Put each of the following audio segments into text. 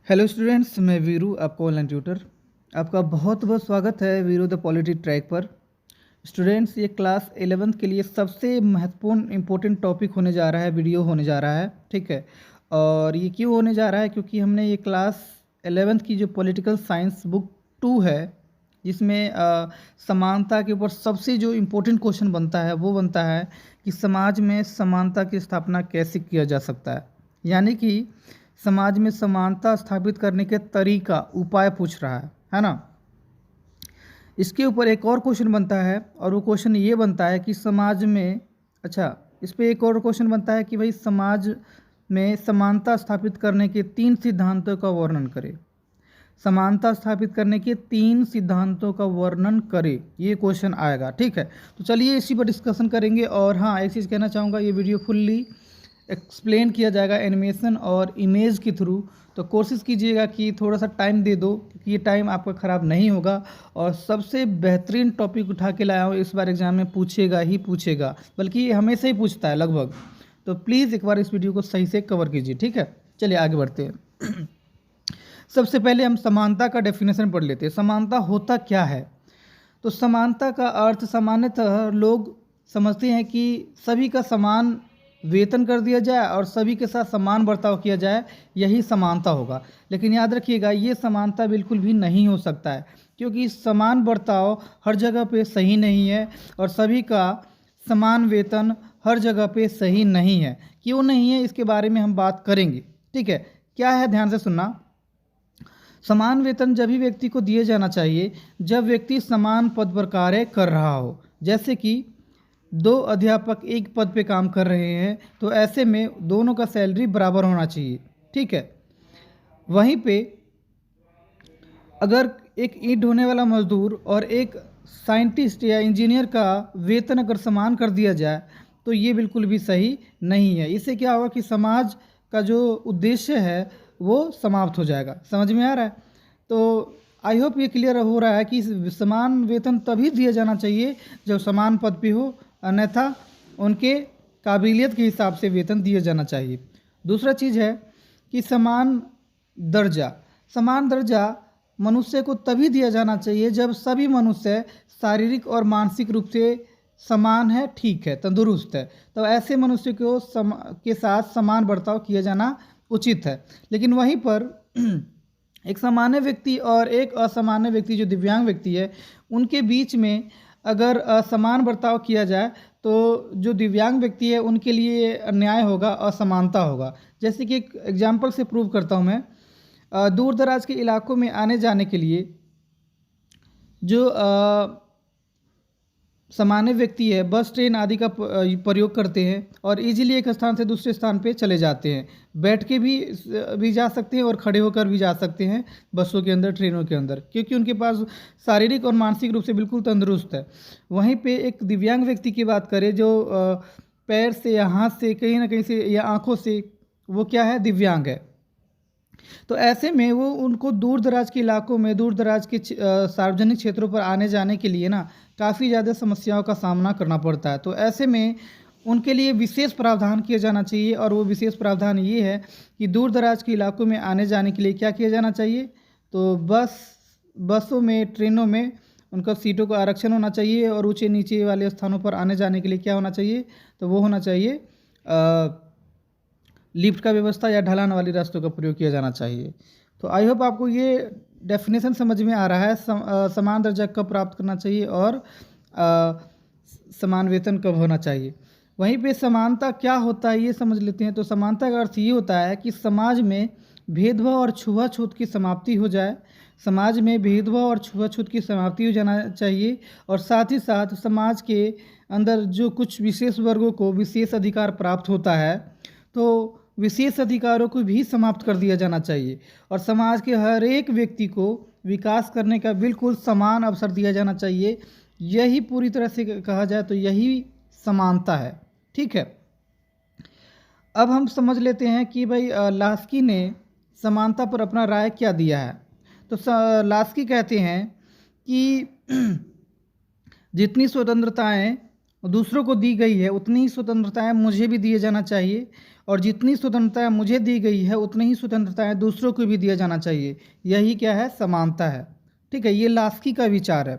Hello students, मैं वीरू, आपका online tutor. आपका बहुत बहुत स्वागत है वीरू द पॉलिटी ट्रैक पर। स्टूडेंट्स, ये क्लास 11th के लिए सबसे महत्वपूर्ण इम्पोर्टेंट टॉपिक होने जा रहा है, वीडियो होने जा रहा है, ठीक है। और ये क्यों होने जा रहा है? क्योंकि हमने ये क्लास 11th की जो पॉलिटिकल साइंस बुक 2 है, जिसमें समानता के ऊपर सबसे जो इम्पोर्टेंट क्वेश्चन बनता है वो बनता है कि समाज में समानता की स्थापना कैसे किया जा सकता है। यानी कि समाज में समानता स्थापित करने के तरीका, उपाय पूछ रहा है ना। इसके ऊपर एक और क्वेश्चन बनता है और वो क्वेश्चन ये बनता है कि समाज में, अच्छा, इस पे एक और क्वेश्चन बनता है कि भाई समाज में समानता स्थापित करने के 3 सिद्धांतों का वर्णन करें। समानता स्थापित करने के 3 सिद्धांतों का वर्णन करें, ये क्वेश्चन आएगा, ठीक है। तो चलिए इसी पर डिस्कशन करेंगे। और हाँ, एक चीज़ कहना चाहूँगा, ये वीडियो फुल्ली एक्सप्लेन किया जाएगा एनिमेशन और इमेज के थ्रू। तो कोशिश कीजिएगा कि थोड़ा सा टाइम दे दो, क्योंकि ये टाइम आपका ख़राब नहीं होगा। और सबसे बेहतरीन टॉपिक उठा के लाया हूँ, इस बार एग्ज़ाम में पूछेगा ही पूछेगा, बल्कि ये हमेशा ही पूछता है लगभग। तो प्लीज़ एक बार इस वीडियो को सही से कवर कीजिए, ठीक है। चलिए आगे बढ़ते हैं। सबसे पहले हम समानता का डेफिनेशन पढ़ लेते हैं। समानता होता क्या है? तो समानता का अर्थ सामान्यतः लोग समझते हैं कि सभी का समान वेतन कर दिया जाए और सभी के साथ समान बर्ताव किया जाए, यही समानता होगा। लेकिन याद रखिएगा, ये समानता बिल्कुल भी नहीं हो सकता है, क्योंकि समान बर्ताव हर जगह पे सही नहीं है और सभी का समान वेतन हर जगह पे सही नहीं है। क्यों नहीं है, इसके बारे में हम बात करेंगे, ठीक है। क्या है, ध्यान से सुनना। समान वेतन जब भी व्यक्ति को दिए जाना चाहिए जब व्यक्ति समान पद पर कार्य कर रहा हो। जैसे कि 2 अध्यापक एक पद पे काम कर रहे हैं, तो ऐसे में दोनों का सैलरी बराबर होना चाहिए, ठीक है। वहीं पे अगर एक ईंट ढोने वाला मजदूर और एक साइंटिस्ट या इंजीनियर का वेतन अगर समान कर दिया जाए, तो ये बिल्कुल भी सही नहीं है। इससे क्या होगा कि समाज का जो उद्देश्य है वो समाप्त हो जाएगा। समझ में आ रहा है? तो आई होप ये क्लियर हो रहा है कि समान वेतन तभी दिया जाना चाहिए जब समान पद पे हो, अन्यथा उनके काबिलियत के हिसाब से वेतन दिया जाना चाहिए। दूसरा चीज़ है कि समान दर्जा। समान दर्जा मनुष्य को तभी दिया जाना चाहिए जब सभी मनुष्य शारीरिक और मानसिक रूप से समान है, ठीक है, तंदुरुस्त है। तो ऐसे मनुष्य को के साथ समान बर्ताव किया जाना उचित है। लेकिन वहीं पर एक सामान्य व्यक्ति और एक असामान्य व्यक्ति, जो दिव्यांग व्यक्ति है, उनके बीच में अगर असमान बर्ताव किया जाए तो जो दिव्यांग व्यक्ति है उनके लिए अन्याय होगा, असमानता होगा। जैसे कि एक एग्जाम्पल से प्रूव करता हूँ मैं। दूर दराज के इलाकों में आने जाने के लिए जो सामान्य व्यक्ति है बस, ट्रेन आदि का प्रयोग करते हैं और इजीली एक स्थान से दूसरे स्थान पे चले जाते हैं। बैठ के भी जा सकते हैं और खड़े होकर भी जा सकते हैं बसों के अंदर, ट्रेनों के अंदर, क्योंकि उनके पास शारीरिक और मानसिक रूप से बिल्कुल तंदुरुस्त है। वहीं पे एक दिव्यांग व्यक्ति की बात करें जो पैर से या हाथ से कहीं ना कहीं से या आँखों से, वो क्या है, दिव्यांग है। तो ऐसे में वो उनको दूर दराज के इलाकों में, दूर दराज के सार्वजनिक क्षेत्रों पर आने जाने के लिए ना काफ़ी ज़्यादा समस्याओं का सामना करना पड़ता है। तो ऐसे में उनके लिए विशेष प्रावधान किया जाना चाहिए, और वो विशेष प्रावधान ये है कि दूर दराज के इलाकों में आने जाने के लिए क्या किया जाना चाहिए, तो बसों में, ट्रेनों में उनका सीटों का आरक्षण होना चाहिए, और ऊंचे नीचे वाले स्थानों पर आने जाने के लिए क्या होना चाहिए, तो वो होना चाहिए लिफ्ट का व्यवस्था या ढलान वाली रास्तों का प्रयोग किया जाना चाहिए। तो आई होप आपको ये डेफिनेशन समझ में आ रहा है, समान दर्जा कब प्राप्त करना चाहिए और समान वेतन कब होना चाहिए। वहीं पे समानता क्या होता है ये समझ लेते हैं। तो समानता का अर्थ ये होता है कि समाज में भेदभाव और छुआछूत की समाप्ति हो जाए। समाज में भेदभाव और छुआछूत की समाप्ति हो जाना चाहिए, और साथ ही साथ समाज के अंदर जो कुछ विशेष वर्गों को विशेष अधिकार प्राप्त होता है, तो विशेष अधिकारों को भी समाप्त कर दिया जाना चाहिए, और समाज के हर एक व्यक्ति को विकास करने का बिल्कुल समान अवसर दिया जाना चाहिए। यही पूरी तरह से कहा जाए तो यही समानता है, ठीक है। अब हम समझ लेते हैं कि भाई लास्की ने समानता पर अपना राय क्या दिया है। तो लास्की कहते हैं कि जितनी स्वतंत्रताएं दूसरों को दी गई है उतनी ही स्वतंत्रताएं मुझे भी दिए जाना चाहिए, और जितनी स्वतंत्रताएं मुझे दी गई है उतनी ही स्वतंत्रताएं दूसरों को भी दिया जाना चाहिए। यही क्या है? समानता है। ठीक है, ये लास्की का विचार है।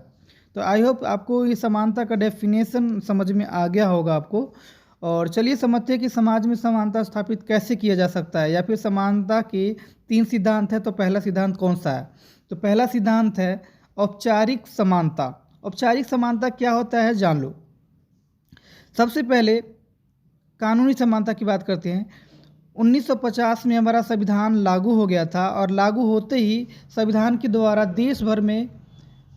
तो आई होप आपको ये समानता का डेफिनेशन समझ में आ गया होगा आपको। और चलिए समझते हैं कि समाज में समानता स्थापित कैसे किया जा सकता है, या फिर समानता के 3 सिद्धांत है। तो पहला सिद्धांत कौन सा है? तो पहला सिद्धांत है औपचारिक समानता। औपचारिक समानता क्या होता है, जान लो। सबसे पहले कानूनी समानता की बात करते हैं। 1950 में हमारा संविधान लागू हो गया था, और लागू होते ही संविधान के द्वारा देश भर में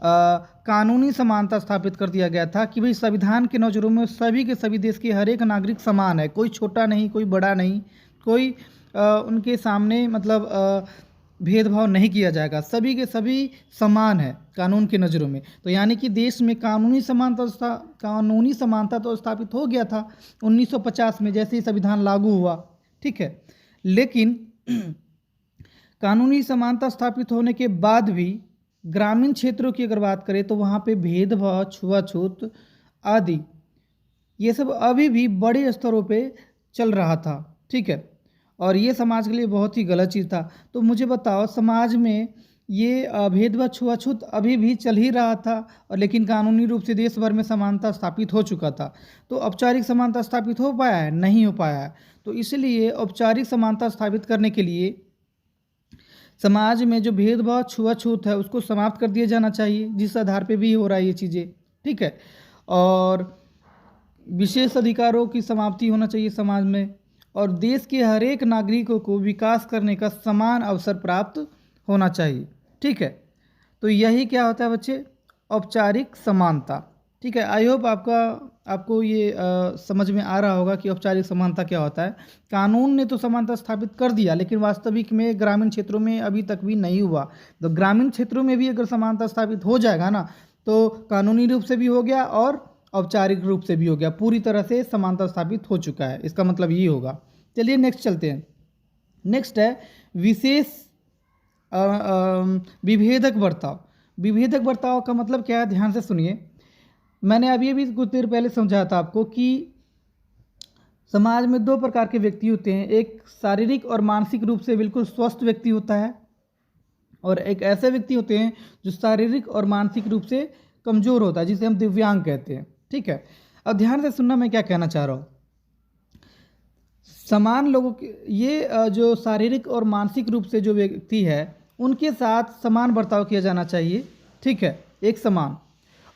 कानूनी समानता स्थापित कर दिया गया था कि भाई संविधान के नज़रों में सभी के सभी देश के हर एक नागरिक समान है, कोई छोटा नहीं, कोई बड़ा नहीं, कोई उनके सामने मतलब भेदभाव नहीं किया जाएगा, सभी के सभी समान है कानून की नज़रों में। तो यानी कि देश में कानूनी समानता तो स्थापित हो गया था 1950 में, जैसे ही संविधान लागू हुआ। ठीक है, लेकिन कानूनी समानता स्थापित होने के बाद भी ग्रामीण क्षेत्रों की अगर बात करें तो वहाँ पे भेदभाव, छुआछूत आदि ये सब अभी भी बड़े स्तरों पे चल रहा था। ठीक है, और ये समाज के लिए बहुत ही गलत चीज़ था। तो मुझे बताओ, समाज में ये भेदभाव, छुआछूत अभी भी चल ही रहा था, और लेकिन कानूनी रूप से देश भर में समानता स्थापित हो चुका था। तो औपचारिक समानता स्थापित हो पाया है? नहीं हो पाया है। तो इसलिए औपचारिक समानता स्थापित करने के लिए समाज में जो भेदभाव, छुआछूत है उसको समाप्त कर दिया जाना चाहिए, जिस आधार पे भी हो रहा है ये चीज़ें। ठीक है, और विशेष अधिकारों की समाप्ति होना चाहिए समाज में, और देश के हर एक नागरिकों को विकास करने का समान अवसर प्राप्त होना चाहिए। ठीक है, तो यही क्या होता है बच्चे? औपचारिक समानता। ठीक है, आई होप आपको ये समझ में आ रहा होगा कि औपचारिक समानता क्या होता है। कानून ने तो समानता स्थापित कर दिया, लेकिन वास्तविक में ग्रामीण क्षेत्रों में अभी तक भी नहीं हुआ। तो ग्रामीण क्षेत्रों में भी अगर समानता स्थापित हो जाएगा ना, तो कानूनी रूप से भी हो गया और औपचारिक रूप से भी हो गया, पूरी तरह से समानता स्थापित हो चुका है, इसका मतलब ये होगा। चलिए नेक्स्ट चलते हैं। नेक्स्ट है विशेष विभेदक बर्ताव। विभेदक बर्ताव का मतलब क्या है, ध्यान से सुनिए। मैंने अभी कुछ देर पहले समझाया था आपको कि समाज में 2 प्रकार के व्यक्ति होते हैं। एक शारीरिक और मानसिक रूप से बिल्कुल स्वस्थ व्यक्ति होता है, और एक ऐसे व्यक्ति होते हैं जो शारीरिक और मानसिक रूप से कमज़ोर होता है, जिसे हम दिव्यांग कहते हैं। ठीक है, अब ध्यान से सुनना मैं क्या कहना चाह रहा हूँ। समान लोगों के ये जो शारीरिक और मानसिक रूप से जो व्यक्ति है उनके साथ समान बर्ताव किया जाना चाहिए। ठीक है, एक समान।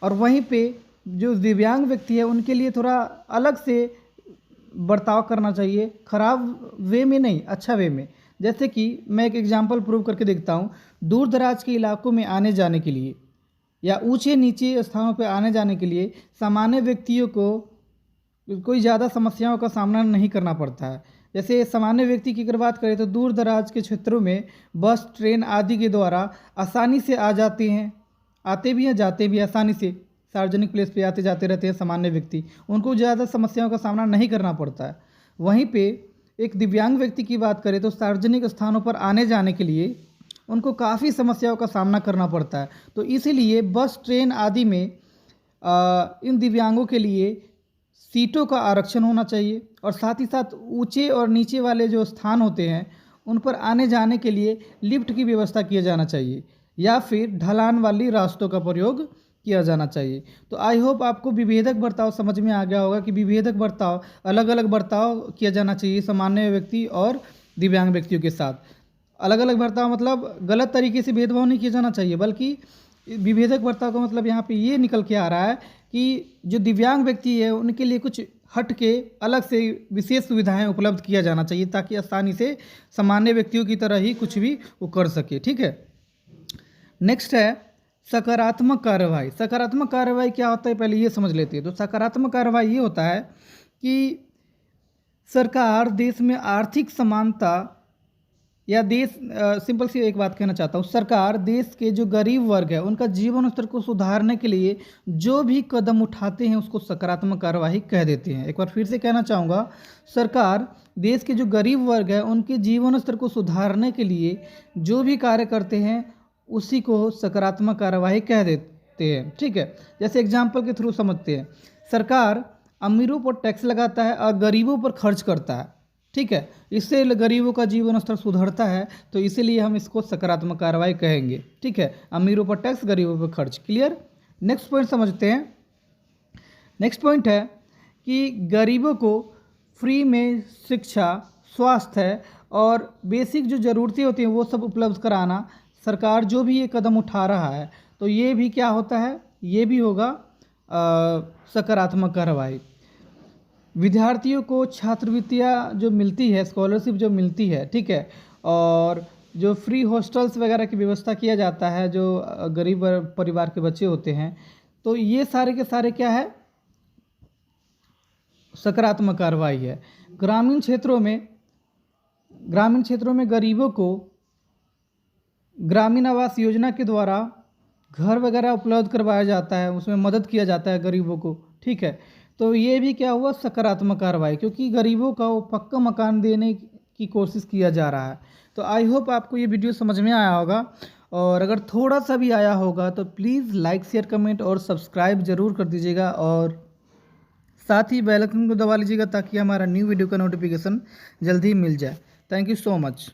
और वहीं पे जो दिव्यांग व्यक्ति है उनके लिए थोड़ा अलग से बर्ताव करना चाहिए, खराब वे में नहीं, अच्छा वे में। जैसे कि मैं एक एग्जांपल प्रूव करके देखता हूँ। दूर दराज के इलाकों में आने जाने के लिए या ऊंचे नीचे स्थानों पर आने जाने के लिए सामान्य व्यक्तियों को कोई ज़्यादा समस्याओं का सामना नहीं करना पड़ता है। जैसे सामान्य व्यक्ति की अगर बात करें तो दूर दराज के क्षेत्रों में बस, ट्रेन आदि के द्वारा आसानी से आ जाते हैं, आते भी हैं, जाते भी आसानी से, सार्वजनिक प्लेस पे आते जाते रहते हैं सामान्य व्यक्ति, उनको ज़्यादा समस्याओं का सामना नहीं करना पड़ता है। वहीं पे एक दिव्यांग व्यक्ति की बात करें तो सार्वजनिक स्थानों पर आने जाने के लिए उनको काफ़ी समस्याओं का सामना करना पड़ता है। तो इसीलिए बस, ट्रेन आदि में इन दिव्यांगों के लिए सीटों का आरक्षण होना चाहिए, और साथ ही साथ ऊंचे और नीचे वाले जो स्थान होते हैं उन पर आने जाने के लिए लिफ्ट की व्यवस्था किया जाना चाहिए, या फिर ढलान वाली रास्तों का प्रयोग किया जाना चाहिए। तो आई होप आपको विभेदक बर्ताव समझ में आ गया होगा कि विभेदक बर्ताव, अलग अलग बर्ताव किया जाना चाहिए सामान्य व्यक्ति और दिव्यांग व्यक्तियों के साथ। अलग अलग बर्ताव मतलब गलत तरीके से भेदभाव नहीं किया जाना चाहिए, बल्कि विभेदक बर्ताव का मतलब यहाँ पे ये निकल के आ रहा है कि जो दिव्यांग व्यक्ति है उनके लिए कुछ हट के अलग से विशेष सुविधाएं उपलब्ध किया जाना चाहिए, ताकि आसानी से सामान्य व्यक्तियों की तरह ही कुछ भी वो कर सके। ठीक है, नेक्स्ट है सकारात्मक कार्रवाई। सकारात्मक कार्रवाई क्या होता है पहले ये समझ लेते हैं। तो सकारात्मक कार्रवाई ये होता है कि सरकार देश में आर्थिक समानता या सिंपल सी एक बात कहना चाहता हूँ, सरकार देश के जो गरीब वर्ग है उनका जीवन स्तर को सुधारने के लिए जो भी कदम उठाते हैं उसको सकारात्मक कार्यवाही कह देते हैं। एक बार फिर से कहना चाहूँगा, सरकार देश के जो गरीब वर्ग है उनके जीवन स्तर को सुधारने के लिए जो भी कार्य करते हैं उसी को सकारात्मक कार्यवाही कह देते हैं। ठीक है, जैसे एग्जाम्पल के थ्रू समझते हैं। सरकार अमीरों पर टैक्स लगाता है और गरीबों पर खर्च करता है। ठीक है, इससे गरीबों का जीवन स्तर सुधरता है, तो इसीलिए हम इसको सकारात्मक कार्रवाई कहेंगे। ठीक है, अमीरों पर टैक्स, गरीबों पर खर्च। क्लियर। नेक्स्ट पॉइंट समझते हैं। नेक्स्ट पॉइंट है कि गरीबों को फ्री में शिक्षा, स्वास्थ्य और बेसिक जो ज़रूरतें होती हैं वो सब उपलब्ध कराना, सरकार जो भी ये कदम उठा रहा है, तो ये भी क्या होता है, ये भी होगा सकारात्मक कार्रवाई। विद्यार्थियों को छात्रवृत्तियाँ जो मिलती है, स्कॉलरशिप जो मिलती है, ठीक है, और जो फ्री हॉस्टल्स वगैरह की व्यवस्था किया जाता है जो गरीब परिवार के बच्चे होते हैं, तो ये सारे के सारे क्या है, सकारात्मक कार्रवाई है। ग्रामीण क्षेत्रों में गरीबों को ग्रामीण आवास योजना के द्वारा घर वगैरह उपलब्ध करवाया जाता है, उसमें मदद किया जाता है गरीबों को। ठीक है, तो ये भी क्या हुआ, सकारात्मक कार्रवाई, क्योंकि गरीबों का वो पक्का मकान देने की कोशिश किया जा रहा है। तो आई होप आपको ये वीडियो समझ में आया होगा, और अगर थोड़ा सा भी आया होगा तो प्लीज़ लाइक, शेयर, कमेंट और सब्सक्राइब ज़रूर कर दीजिएगा, और साथ ही बेल आइकन को दबा लीजिएगा ताकि हमारा न्यू वीडियो का नोटिफिकेशन जल्दी मिल जाए। Thank you so much.